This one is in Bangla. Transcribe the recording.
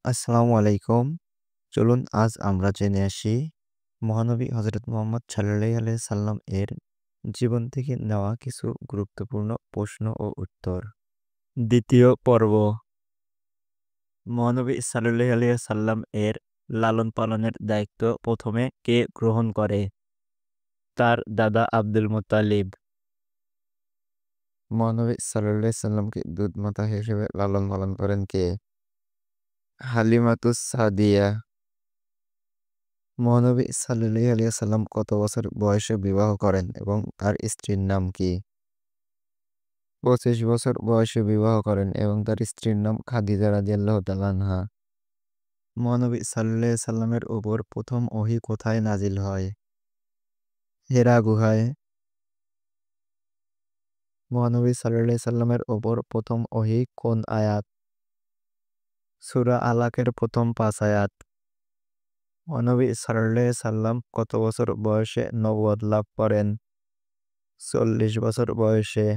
আসসালামু আলাইকুম। চলুন আজ আমরা জেনে আসি মহানবী হজরত মুহাম্মদ সাল্লাল্লাহু আলাইহি সাল্লাম এর জীবন থেকে নেওয়া কিছু গুরুত্বপূর্ণ প্রশ্ন ও উত্তর। দ্বিতীয় পর্ব মহানবী সাল্লাল্লাহু আলাইহি সাল্লাম এর লালন পালনের দায়িত্ব প্রথমে কে গ্রহণ করে? তার দাদা আব্দুল মুত্তালিব। মহানবী সাল্লাল্লাহু আলাইহি সাল্লামকে দুধমাতা হিসেবে লালন পালন করেন কে? হালিমাতুস সাদিয়া। মহানবী সাল্লাল্লাহু আলাইহি সাল্লাম কত বছর বয়সে বিবাহ করেন এবং তার স্ত্রীর নাম কি? 25 বছর বয়সে বিবাহ করেন এবং তার স্ত্রীর নাম খাদিজা রাদিয়াল্লাহু তাআলা আনহা। মহানবী সাল্লাল্লাহু আলাইহি সাল্লামের উপর প্রথম ওহী কোথায় নাজিল হয়? হেরা গুহায়। মহানবী সাল্লাল্লাহু আলাইহি সাল্লামের উপর প্রথম ওহী কোন আয়াত? সূরা আলাকের প্রথম 5 আয়াত। মহানবী সাল্লাল্লাহু আলাইহি সাল্লাম কত বছর বয়সে নবুয়ত লাভ করেন? 40 বছর বয়সে।